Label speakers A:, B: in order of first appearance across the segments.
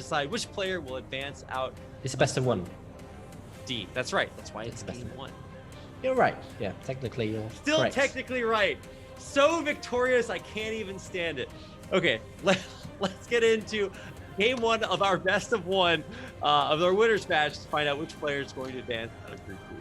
A: decide which player will advance out.
B: It's a best of one.
A: D. That's right. That's why it's game one.
B: You're right. Yeah, technically you're
A: still
B: correct.
A: Technically right. So victorious, I can't even stand it. Okay, let's get into game one of our best of one of our winners match to find out which player is going to advance out of Group B.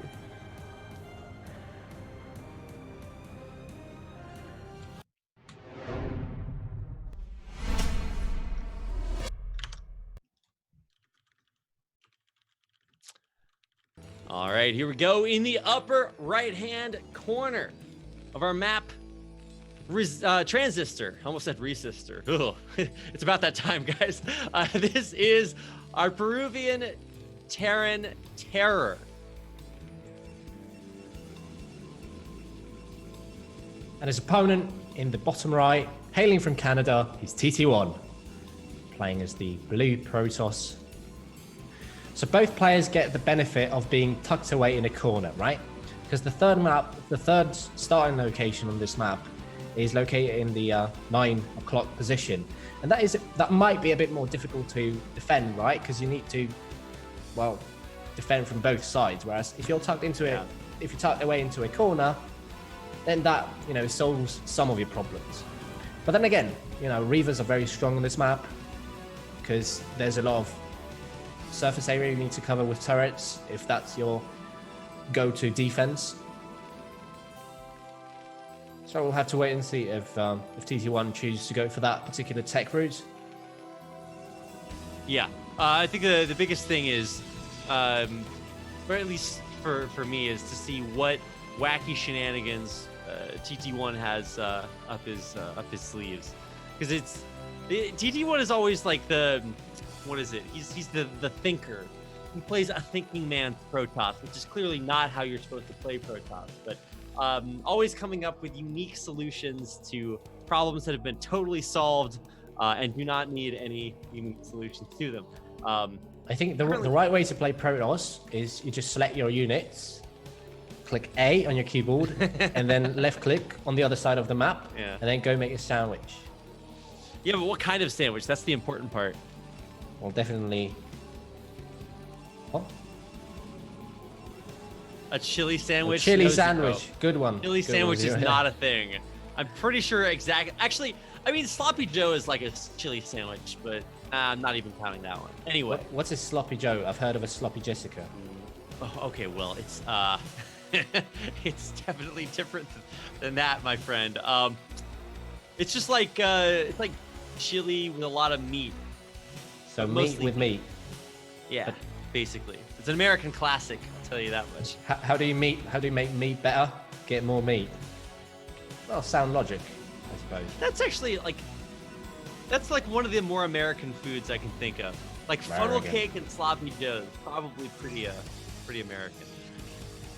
A: All right, here we go. In the upper right-hand corner of our map, Transistor. I almost said resistor. Ugh. It's about that time, guys. This is our Peruvian Terran TerrOr.
B: And his opponent in the bottom right, hailing from Canada, he's TT1, playing as the blue Protoss. So both players get the benefit of being tucked away in a corner, right? Because the third starting location on this map is located in the 9 o'clock position. And that might be a bit more difficult to defend, right? Because you need to, well, defend from both sides. Whereas if you're tucked into it, if you're tucked away into a corner, then that, solves some of your problems. But then again, Reavers are very strong on this map because there's a lot of surface area you need to cover with turrets if that's your go-to defense. So we'll have to wait and see if TT1 chooses to go for that particular tech route.
A: Yeah, I think the biggest thing is, or at least for me, is to see what wacky shenanigans TT1 has up his sleeves, because TT1 is always like what is it? He's the thinker. He plays a thinking man's Protoss, which is clearly not how you're supposed to play Protoss, but always coming up with unique solutions to problems that have been totally solved and do not need any unique solutions to them.
B: I think the right way to play Protoss is you just select your units, click A on your keyboard, and then left click on the other side of the map, and then go make a sandwich.
A: Yeah, but what kind of sandwich? That's the important part.
B: Well, definitely. What?
A: A chili sandwich?
B: A chili sandwich. Good one.
A: Chili sandwich is not a thing. I'm pretty sure Actually, I mean, Sloppy Joe is like a chili sandwich, but I'm not even counting that one. Anyway.
B: What's a Sloppy Joe? I've heard of a Sloppy Jessica.
A: Oh, okay, well, it's it's definitely different than that, my friend. It's just like it's like chili with a lot of meat.
B: So meat with meat.
A: Yeah, basically. It's an American classic, I'll tell you that much.
B: How do you make meat better? Get more meat. Well, sound logic, I suppose.
A: That's actually that's like one of the more American foods I can think of. Like funnel cake and sloppy joes, probably pretty American.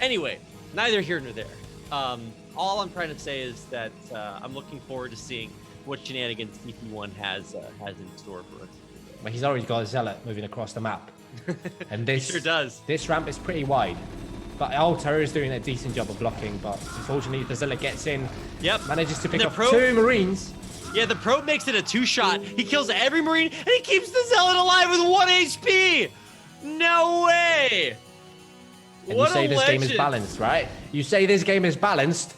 A: Anyway, neither here nor there. All I'm trying to say is that I'm looking forward to seeing what shenanigans TT1 has in store for us.
B: Well, he's already got a zealot moving across the map, and this
A: he sure does.
B: This ramp is pretty wide, but TerrOr is doing a decent job of blocking. But unfortunately, the zealot gets in.
A: Yep.
B: Manages to pick up 2 Marines.
A: Yeah, the probe makes it a 2-shot. He kills every Marine, and he keeps the zealot alive with 1 HP. No way.
B: And you say this game is balanced, right? You say this game is balanced.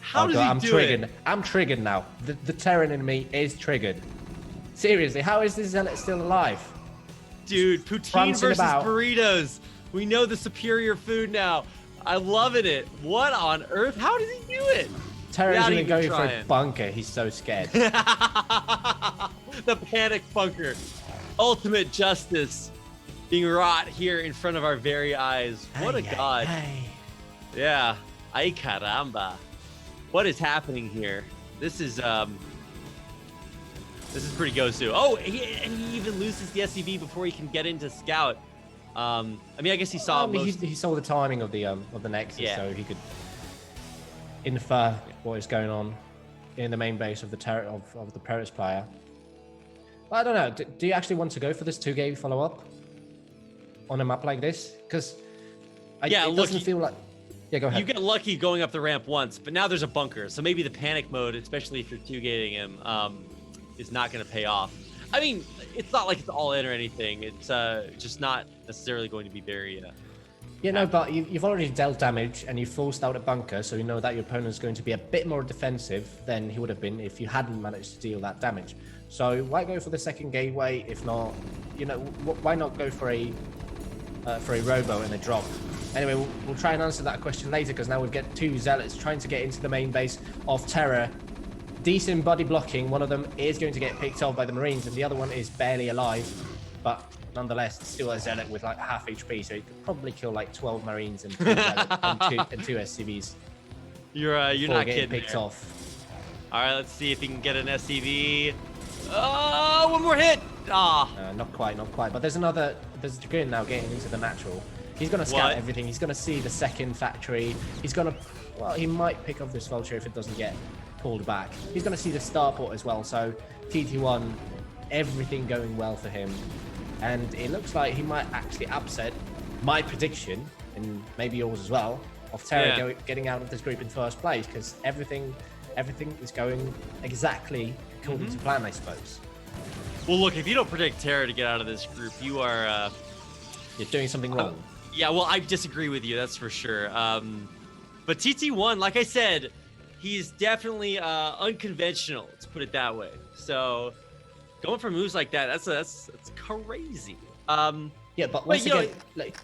A: How does he do it?
B: I'm triggered now. The Terran in me is triggered. Seriously, how is this zealot still alive?
A: Dude, poutine versus burritos. We know the superior food now. I'm loving it. What on earth? How does he do it?
B: Terran's gonna go for a bunker. He's so scared.
A: The panic bunker. Ultimate justice being wrought here in front of our very eyes. What a god. Yeah. Ay caramba. What is happening here? This is pretty gosu. Oh, he even loses the SCV before he can get into scout. I mean, I guess he saw
B: he saw the timing of the Nexus, so he could infer what is going on in the main base of the Protoss player. But I don't know. Do you actually want to go for this 2-game follow-up on a map like this? Because it doesn't feel like. Yeah, go ahead.
A: You get lucky going up the ramp once, but now there's a bunker, so maybe the panic mode, especially if you're 2-gating him, is not going to pay off. I mean, it's not like it's all in or anything. It's just not necessarily going to be very.
B: Yeah, no, but you've already dealt damage and you forced out a bunker, so you know that your opponent's going to be a bit more defensive than he would have been if you hadn't managed to deal that damage. So why go for the second gateway if not, you know, why not go for a robo and a drop? Anyway, we'll try and answer that question later because now we've got two zealots trying to get into the main base of TerrOr. Decent body blocking. One of them is going to get picked off by the Marines and the other one is barely alive, but nonetheless, it's still a zealot with like half HP, so he could probably kill like 12 Marines and two SCVs.
A: You're not kidding.
B: Picked off.
A: All right, let's see if he can get an SCV. Oh, one more hit.
B: Not quite. But there's a Dragoon now getting into the natural. He's going to scout everything. He's going to see the second factory. He's going to, well, he might pick up this vulture if it doesn't get pulled back. He's going to see the starport as well. So TT1, everything going well for him. And it looks like he might actually upset my prediction, and maybe yours as well, of TerrOr getting out of this group in first place, because everything is going exactly according to plan, I suppose.
A: Well, look, if you don't predict TerrOr to get out of this group, you are...
B: You're doing something wrong.
A: Yeah, well, I disagree with you, that's for sure. But TT1, like I said, he's definitely unconventional, let's put it that way. So... going for moves like that, that's crazy.
B: Yeah, but once again,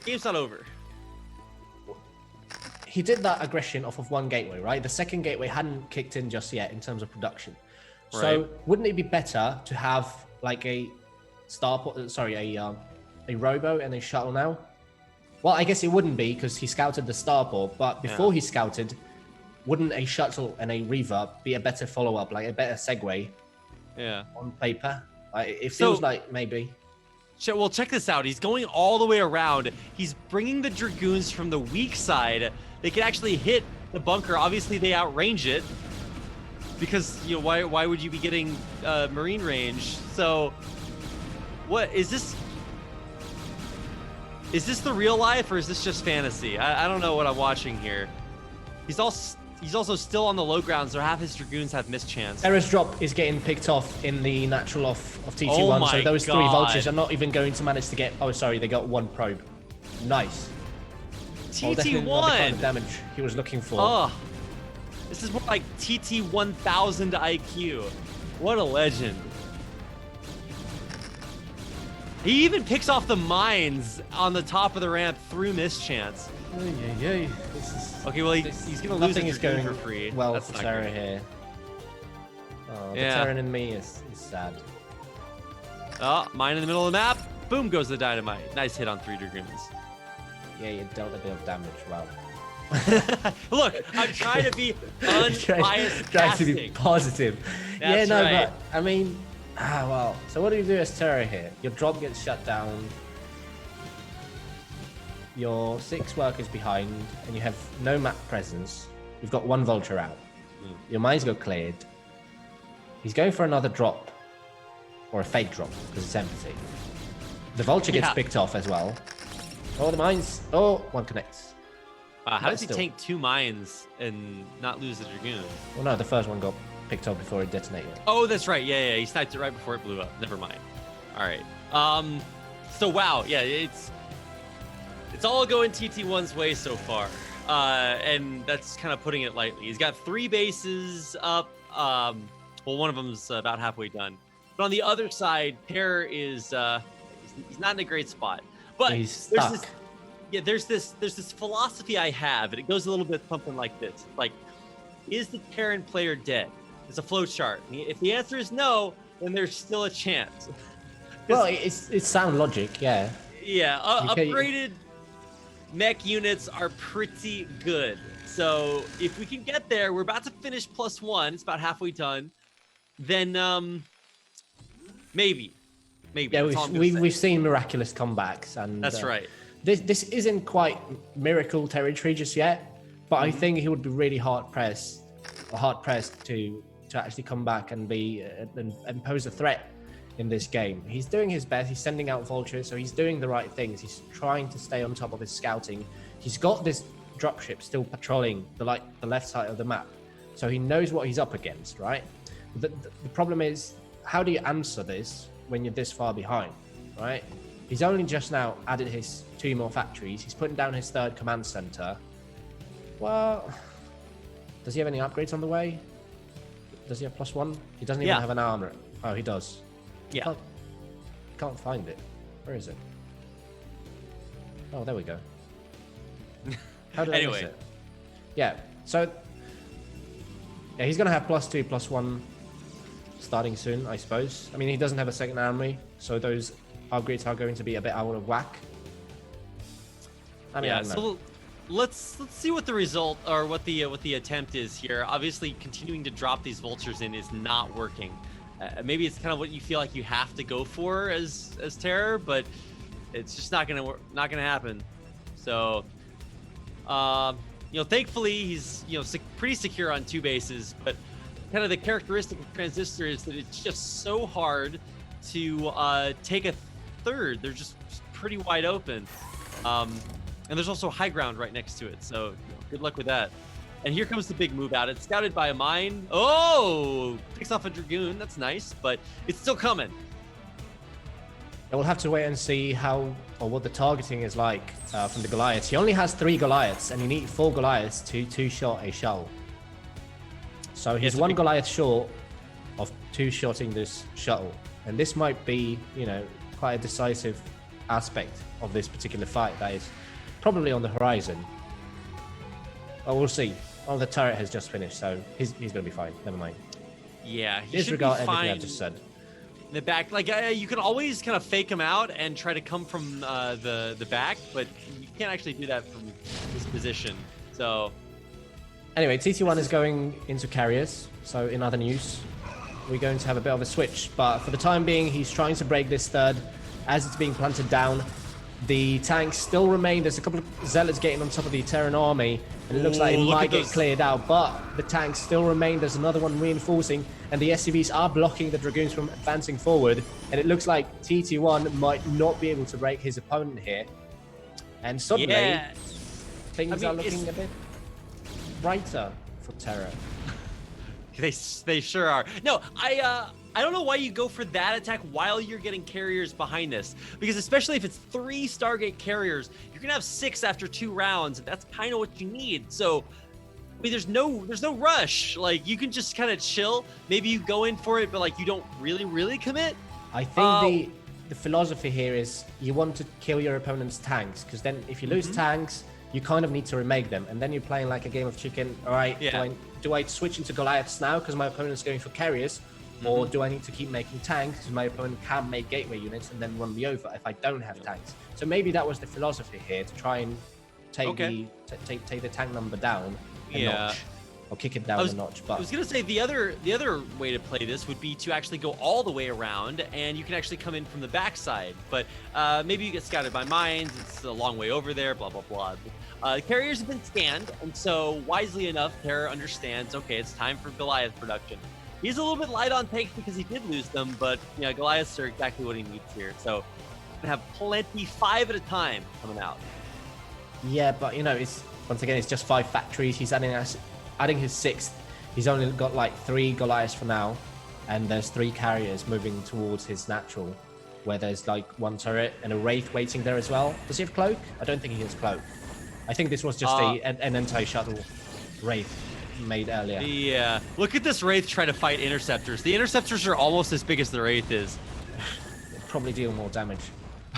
A: game's not over.
B: He did that aggression off of one gateway, right? The second gateway hadn't kicked in just yet in terms of production. Right. So wouldn't it be better to have like a a robo and a shuttle now? Well, I guess it wouldn't be because he scouted the starport, but before he scouted, wouldn't a shuttle and a reverb be a better follow-up, like a better segue?
A: Yeah.
B: On paper, it feels like maybe.
A: Well, check this out. He's going all the way around. He's bringing the Dragoons from the weak side. They can actually hit the bunker. Obviously, they outrange it because why would you be getting Marine range? So, what is this? Is this the real life or is this just fantasy? I don't know what I'm watching here. He's also still on the low ground, so half his Dragoons have mischance.
B: TerrOr's drop is getting picked off in the natural off of TT1, so those three vultures are not even going to manage to get... Oh, sorry, they got one probe. Nice.
A: TT1!
B: Not the kind of damage he was looking for.
A: Oh, this is more like TT1000 IQ. What a legend. He even picks off the mines on the top of the ramp through mischance. Okay, well, he's going to lose a Dragoon for free.
B: Well, for TerrOr here. Oh, the Terran in me is sad.
A: Oh, mine in the middle of the map. Boom goes the dynamite. Nice hit on 3 Dragoons.
B: Yeah, you dealt a bit of damage. Wow.
A: Look, I'm trying to be unbiased.
B: Trying to be positive.
A: That's right.
B: But I mean, well. So what do you do as TerrOr here? Your drop gets shut down. Your 6 workers behind, and you have no map presence. You've got 1 vulture out. Your mines got cleared. He's going for another drop, or a fake drop because it's empty. The vulture gets picked off as well. Oh, the mines! Oh, 1 connects.
A: How does he tank 2 mines and not lose the Dragoon?
B: Well, no, the first one got picked up before it detonated.
A: Oh, that's right. Yeah, he sniped it right before it blew up. Never mind. All right. So wow, yeah, it's all going TT1's way so far, and that's kind of putting it lightly. He's got 3 bases up. Well, one of them's about halfway done, but on the other side, TerrOr is he's not in a great spot. But
B: he's stuck.
A: There's this philosophy I have, and it goes a little bit something like this: like, is the Terran player dead? It's a flow chart. If the answer is no, then there's still a chance.
B: Well, it's sound logic, yeah.
A: Yeah, upgraded mech units are pretty good. So if we can get there, we're about to finish +1. It's about halfway done. Then maybe.
B: Yeah, we've seen miraculous comebacks, and
A: that's right.
B: This isn't quite miracle territory just yet, but I think he would be really hard pressed to actually come back and and pose a threat in this game. He's doing his best. He's sending out vultures, so he's doing the right things. He's trying to stay on top of his scouting. He's got this dropship still patrolling the left side of the map, so he knows what he's up against, right? The problem is, how do you answer this when you're this far behind, right? He's only just now added his 2 more factories. He's putting down his 3rd command center. Well, does he have any upgrades on the way? Does he have +1? He doesn't even have an armor. Oh, he does.
A: Yeah.
B: Can't find it. Where is it? Oh, there we go. How did I miss it? Yeah, so yeah, he's going to have +2, +1 starting soon, I suppose. I mean, he doesn't have a 2nd army, so those upgrades are going to be a bit out of whack. I mean, I don't know.
A: So let's see what the result or what the attempt is here. Obviously, continuing to drop these vultures in is not working. Maybe it's kind of what you feel like you have to go for as TerrOr, but it's just not gonna happen. So, thankfully he's pretty secure on 2 bases, but kind of the characteristic of Transistor is that it's just so hard to take a 3rd. They're just pretty wide open, and there's also high ground right next to it. So good luck with that. And here comes the big move out. It's scouted by a mine. Oh, picks off a Dragoon. That's nice, but it's still coming.
B: We'll have to wait and see what the targeting is like from the Goliaths. He only has 3 Goliaths, and you need 4 Goliaths to 2-shot a shuttle. So he's 1 Goliath short of 2-shotting this shuttle. And this might be, quite a decisive aspect of this particular fight that is probably on the horizon. But we'll see. Oh, the turret has just finished, so he's going to be fine. Never mind.
A: Yeah, he
B: disregard
A: should be
B: everything
A: fine.
B: I've just said.
A: The back, you can always kind of fake him out and try to come from the back, but you can't actually do that from this position. So
B: anyway, TT1 is going into carriers. So in other news, we're going to have a bit of a switch, but for the time being, he's trying to break this 3rd as it's being planted down. The tanks still remain. There's a couple of zealots getting on top of the Terran army, and it looks like it might get cleared out, but the tanks still remain. There's another one reinforcing, and the SCVs are blocking the Dragoons from advancing forward, and it looks like TT1 might not be able to break his opponent here. And suddenly, things are looking a bit brighter for TerrOr.
A: They sure are. No, I don't know why you go for that attack while you're getting carriers behind this, because especially if it's 3 Stargate carriers, you're gonna have 6 after 2 rounds, and that's kind of what you need. So, I mean, there's no rush. Like, you can just kind of chill. Maybe you go in for it, but like you don't really commit.
B: I think the philosophy here is you want to kill your opponent's tanks, because then if you lose tanks, you kind of need to remake them, and then you're playing like a game of chicken. All right, do I switch into Goliaths now because my opponent's going for carriers? Or do I need to keep making tanks because my opponent can make gateway units and then run me over if I don't have tanks? So maybe that was the philosophy here, to try and take the tank number down a notch, or kick it down a notch. But
A: I was gonna say the other way to play this would be to actually go all the way around, and you can actually come in from the backside. But maybe you get scouted by mines. It's a long way over there. Blah blah blah. Carriers have been scanned, and so wisely enough, TerrOr understands. Okay, it's time for Goliath production. He's a little bit light on tanks because he did lose them, but Goliaths are exactly what he needs here. So gonna have plenty, 5 at a time coming out.
B: Yeah, but it's once again, it's just 5 factories. He's adding his 6th. He's only got like 3 Goliaths for now, and there's 3 carriers moving towards his natural, where there's like 1 turret and a Wraith waiting there as well. Does he have cloak? I don't think he has cloak. I think this was just an anti-shuttle Wraith made earlier.
A: Yeah, look at this Wraith trying to fight Interceptors. The Interceptors are almost as big as the Wraith is.
B: Probably deal more damage.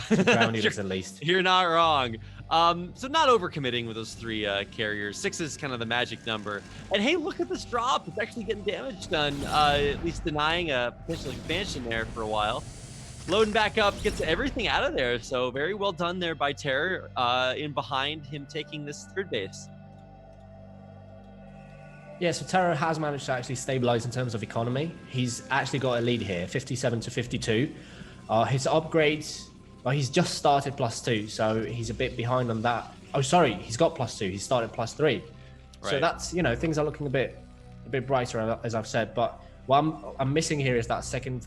B: Ground units at least.
A: You're not wrong. So not overcommitting with those 3 carriers. 6 is kind of the magic number. And hey, look at this drop. It's actually getting damage done, at least denying a potential expansion there for a while. Loading back up, gets everything out of there. So very well done there by TerrOr in behind him taking this 3rd base.
B: Yeah, so TerrOr has managed to actually stabilize in terms of economy. He's actually got a lead here, 57 to 52. His upgrades, he's just started +2, so he's a bit behind on that. Oh, sorry, he's got +2. He started +3. Right. So that's, things are looking a bit brighter, as I've said. But what I'm missing here is that second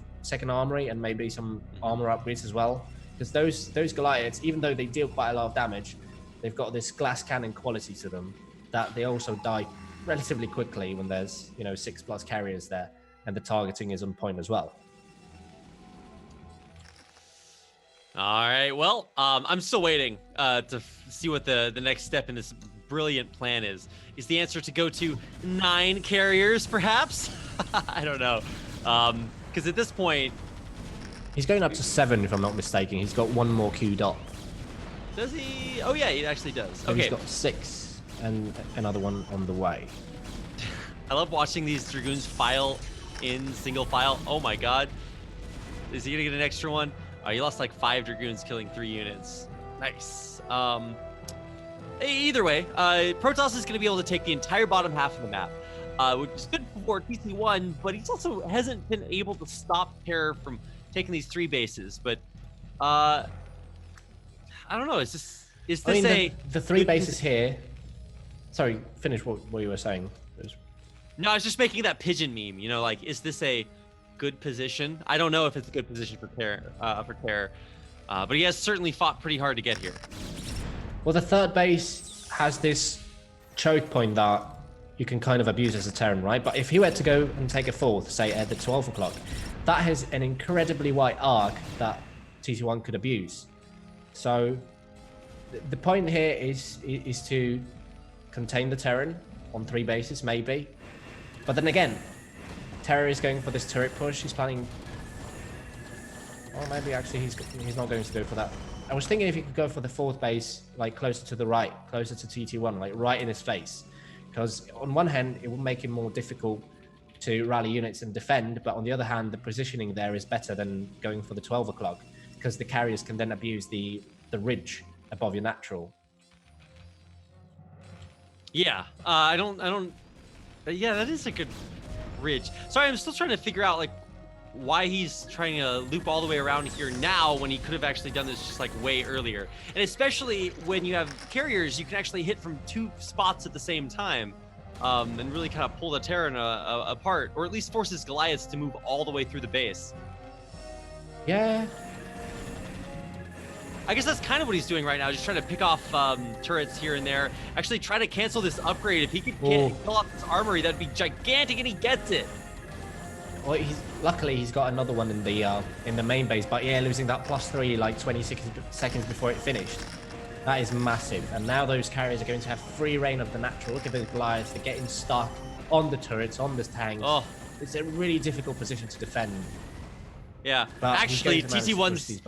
B: armory and maybe some armor upgrades as well. Because those Goliaths, even though they deal quite a lot of damage, they've got this glass cannon quality to them that they also die relatively quickly when there's 6+ carriers there, and the targeting is on point as well.
A: All right. Well, I'm still waiting to see what the next step in this brilliant plan is. Is the answer to go to 9 carriers, perhaps? I don't know. Because at this point,
B: He's going up to 7, if I'm not mistaken. He's got one more queued up.
A: does he? Oh yeah, he actually does.
B: So
A: Okay.
B: he's got 6 and another one on the way.
A: I love watching these Dragoons file in single file. Oh my god. Is he gonna get an extra one? He lost like 5 Dragoons killing 3 units. Nice. Either way, Protoss is gonna be able to take the entire bottom half of the map, which is good for TT1, but he's also hasn't been able to stop TerrOr from taking these 3 bases. But I don't know. Is this
B: the 3 bases here? Sorry, finish what you were saying.
A: No, I was just making that pigeon meme. You know, like, is this a good position? I don't know if it's a good position for TerrOr, but he has certainly fought pretty hard to get here.
B: Well, the 3rd base has this choke point that you can kind of abuse as a Terran, right? But if he were to go and take a 4th, say at the 12 o'clock, that has an incredibly wide arc that TT1 could abuse. So the point here is to contain the Terran on 3 bases, maybe. But then again, TerrOr is going for this turret push. He's planning... Or maybe actually he's not going to go for that. I was thinking if he could go for the 4th base, like closer to the right, closer to TT1, like right in his face. Because on one hand, it will make him more difficult to rally units and defend, but on the other hand, the positioning there is better than going for the 12 o'clock, because the carriers can then abuse the ridge above your natural.
A: Yeah, yeah, that is a good ridge. Sorry, I'm still trying to figure out like why he's trying to loop all the way around here now when he could have actually done this just like way earlier. And especially when you have carriers, you can actually hit from 2 spots at the same time, and really kind of pull the Terran apart, or at least forces Goliaths to move all the way through the base.
B: Yeah.
A: I guess that's kind of what he's doing right now, just trying to pick off turrets here and there. Actually try to cancel this upgrade. If he could kill off this armory, that'd be gigantic, and he gets it.
B: Well, luckily he's got another one in the main base, but yeah, losing that +3 like 20 seconds before it finished. That is massive. And now those carriers are going to have free reign of the natural. Look at the Goliaths, they're getting stuck on the turrets, on the tanks.
A: Oh.
B: It's a really difficult position to defend.
A: Yeah,
B: But
A: actually TT1's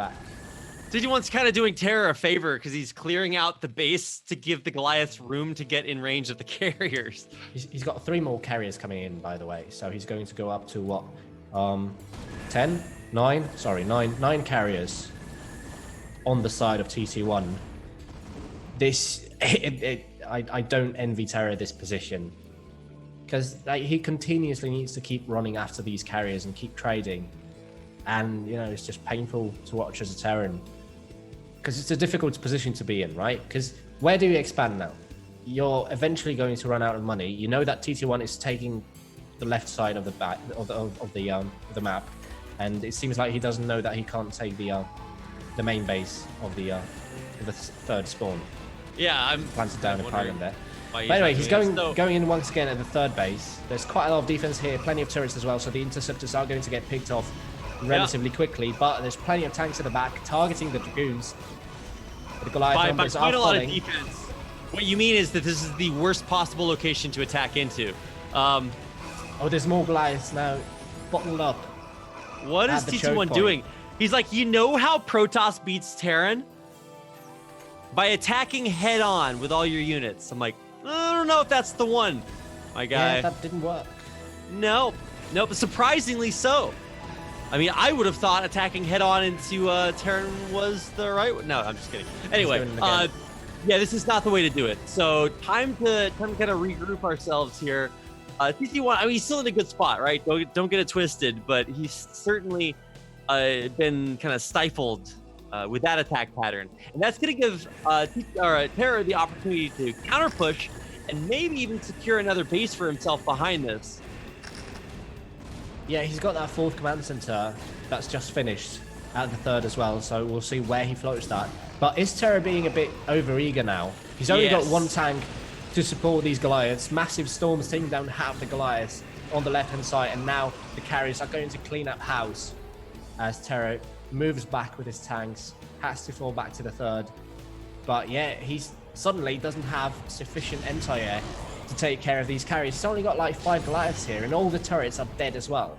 A: kind of doing TerrOr a favor because he's clearing out the base to give the Goliaths room to get in range of the carriers.
B: He's got 3 more carriers coming in, by the way. So he's going to go up to what? 10? 9? Sorry, 9 carriers on the side of TT1. I don't envy TerrOr this position. Because he continuously needs to keep running after these carriers and keep trading. And, you know, it's just painful to watch as a Terran. Because it's a difficult position to be in, right? Because where do you expand now? You're eventually going to run out of money. You know that TT1 is taking the left side of the map, and it seems like he doesn't know that he can't take the main base of the 3rd spawn.
A: Yeah, I'm
B: planted down a pylon there.
A: But
B: anyway, he's going in once again at the 3rd base. There's quite a lot of defense here, plenty of turrets as well, so the interceptors are going to get picked off relatively quickly, but there's plenty of tanks at the back targeting the Dragoons. The Goliath numbers are
A: quite a lot of
B: falling.
A: defense. What you mean is that this is the worst possible location to attack into.
B: Oh, there's more Goliaths now bottled up.
A: What is TT1 doing? He's like, you know how Protoss beats Terran? By attacking head on with all your units. I'm like, I don't know if that's the one, my guy.
B: Yeah, that didn't work.
A: No, but surprisingly so. I mean, I would have thought attacking head-on into Terran was the right way. No, I'm just kidding. Anyway, yeah, this is not the way to do it. So time to kind of regroup ourselves here. TT1, I mean, he's still in a good spot, right? Don't get it twisted, but he's certainly been kind of stifled with that attack pattern. And that's going to give TerrOr the opportunity to counter-push and maybe even secure another base for himself behind this.
B: Yeah, he's got that 4th command center that's just finished at the 3rd as well, so we'll see where he floats that. But is TerrOr being a bit over-eager now? He's only got 1 tank to support these Goliaths. Massive storms taking down half the Goliaths on the left-hand side, and now the carriers are going to clean up house as TerrOr moves back with his tanks, has to fall back to the third. But yeah, he's suddenly doesn't have sufficient anti-air to take care of these carries. He's only got like 5 Goliaths here, and all the turrets are dead as well.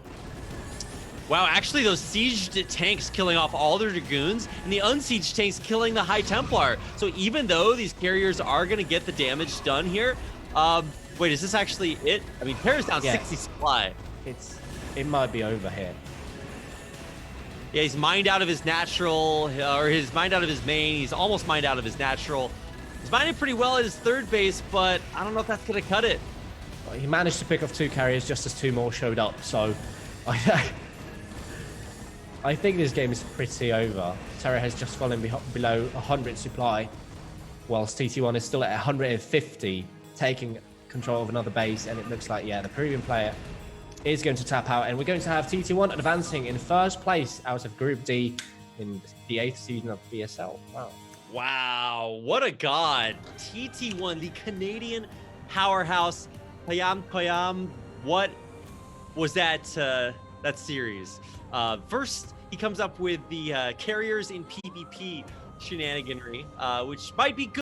A: Wow, actually those sieged tanks killing off all their Dragoons, and the unsieged tanks killing the High Templar. So even though these carriers are going to get the damage done here, wait, is this actually it? I mean, Terror's down 60 supply.
B: It might be over here.
A: Yeah, he's mined out of his natural, or he's mined out of his main. He's almost mined out of his natural. He's mining pretty well at his third base, but I don't know if that's going to cut it.
B: Well, he managed to pick off 2 carriers just as 2 more showed up, so I think this game is pretty over. TerrOr has just fallen below 100 supply, whilst TT1 is still at 150, taking control of another base, and it looks like, yeah, the Peruvian player is going to tap out, and we're going to have TT1 advancing in first place out of Group D in the 8th season of BSL. Wow.
A: Wow, what a god. TT1, the Canadian powerhouse. Payam, what was that series? First, he comes up with the carriers in PvP shenaniganry, which might be good.